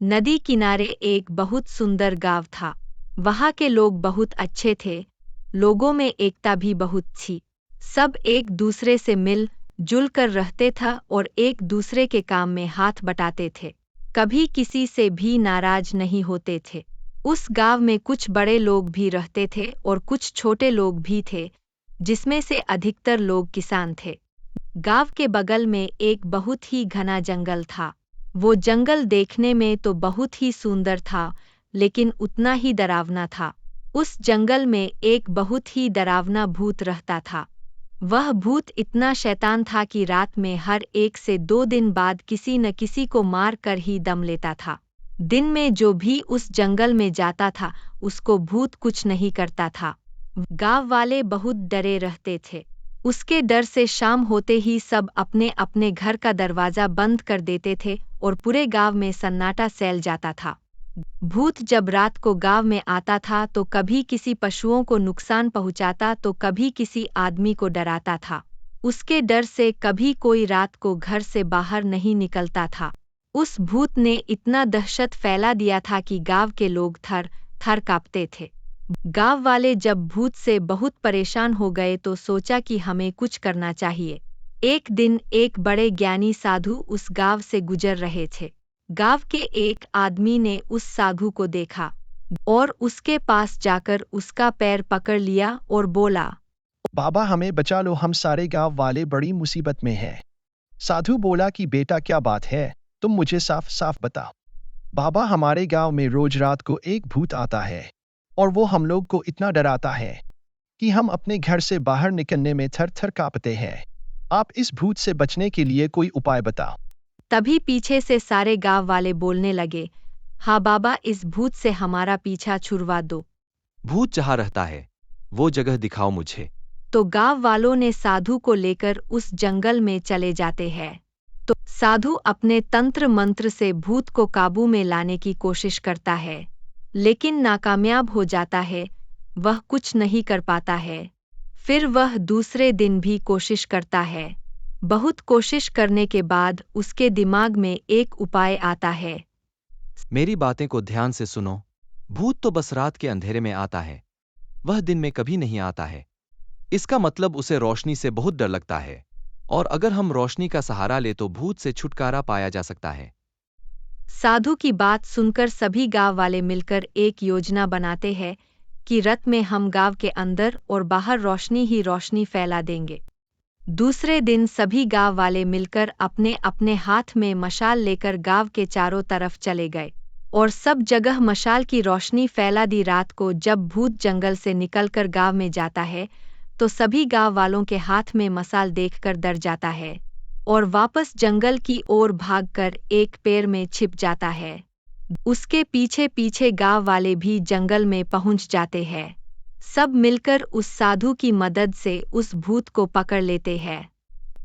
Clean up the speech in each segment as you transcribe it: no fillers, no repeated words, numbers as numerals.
नदी किनारे एक बहुत सुंदर गांव था। वहाँ के लोग बहुत अच्छे थे। लोगों में एकता भी बहुत थी। सब एक दूसरे से मिल जुल कर रहते था और एक दूसरे के काम में हाथ बटाते थे। कभी किसी से भी नाराज नहीं होते थे। उस गांव में कुछ बड़े लोग भी रहते थे और कुछ छोटे लोग भी थे, जिसमें से अधिकतर लोग किसान थे। गांव के बगल में एक बहुत ही घना जंगल था। वो जंगल देखने में तो बहुत ही सुंदर था, लेकिन उतना ही डरावना था। उस जंगल में एक बहुत ही डरावना भूत रहता था। वह भूत इतना शैतान था कि रात में हर 1 से 2 दिन बाद किसी न किसी को मार कर ही दम लेता था। दिन में जो भी उस जंगल में जाता था, उसको भूत कुछ नहीं करता था। गांव वाले बहुत डरे रहते थे। उसके डर से शाम होते ही सब अपने अपने घर का दरवाजा बंद कर देते थे और पूरे गांव में सन्नाटा फैल जाता था। भूत जब रात को गांव में आता था तो कभी किसी पशुओं को नुकसान पहुंचाता तो कभी किसी आदमी को डराता था। उसके डर से कभी कोई रात को घर से बाहर नहीं निकलता था। उस भूत ने इतना दहशत फैला दिया था कि गांव के लोग थर थर कांपते थे। गांव वाले जब भूत से बहुत परेशान हो गए तो सोचा कि हमें कुछ करना चाहिए। एक दिन एक बड़े ज्ञानी साधु उस गांव से गुजर रहे थे। गांव के एक आदमी ने उस साधु को देखा और उसके पास जाकर उसका पैर पकड़ लिया और बोला, बाबा हमें बचा लो, हम सारे गांव वाले बड़ी मुसीबत में हैं। साधु बोला कि बेटा क्या बात है, तुम मुझे साफ साफ बताओ। बाबा हमारे गांव में रोज रात को एक भूत आता है और वो हम लोग को इतना डराता है कि हम अपने घर से बाहर निकलने में थर थर कांपते हैं। आप इस भूत से बचने के लिए कोई उपाय बताओ। तभी पीछे से सारे गांव वाले बोलने लगे, हाँ बाबा, इस भूत से हमारा पीछा छुड़वा दो। भूत जहाँ रहता है वो जगह दिखाओ मुझे। तो गांव वालों ने साधु को लेकर उस जंगल में चले जाते हैं। तो साधु अपने तंत्र मंत्र से भूत को काबू में लाने की कोशिश करता है, लेकिन नाकामयाब हो जाता है। वह कुछ नहीं कर पाता है। फिर वह दूसरे दिन भी कोशिश करता है। बहुत कोशिश करने के बाद उसके दिमाग में एक उपाय आता है। मेरी बातें को ध्यान से सुनो। भूत तो बस रात के अंधेरे में आता है, वह दिन में कभी नहीं आता है। इसका मतलब उसे रोशनी से बहुत डर लगता है, और अगर हम रोशनी का सहारा ले तो भूत से छुटकारा पाया जा सकता है। साधु की बात सुनकर सभी गांव वाले मिलकर एक योजना बनाते हैं कि रात में हम गांव के अंदर और बाहर रोशनी ही रोशनी फैला देंगे। दूसरे दिन सभी गांव वाले मिलकर अपने अपने हाथ में मशाल लेकर गांव के चारों तरफ चले गए और सब जगह मशाल की रोशनी फैला दी। रात को जब भूत जंगल से निकलकर गांव में जाता है तो सभी गांव वालों के हाथ में मशाल देखकर डर जाता है और वापस जंगल की ओर भागकर एक पेड़ में छिप जाता है। उसके पीछे पीछे गांव वाले भी जंगल में पहुंच जाते हैं। सब मिलकर उस साधु की मदद से उस भूत को पकड़ लेते हैं।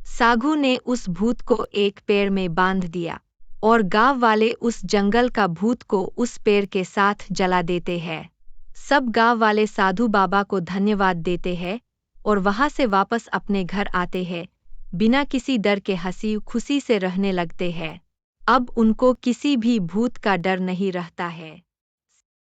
साधु ने उस भूत को एक पेड़ में बांध दिया और गांव वाले उस जंगल का भूत को उस पेड़ के साथ जला देते हैं। सब गांव वाले साधु बाबा को धन्यवाद देते हैं और वहां से वापस अपने घर आते हैं। बिना किसी डर के हंसी खुशी से रहने लगते हैं। अब उनको किसी भी भूत का डर नहीं रहता है।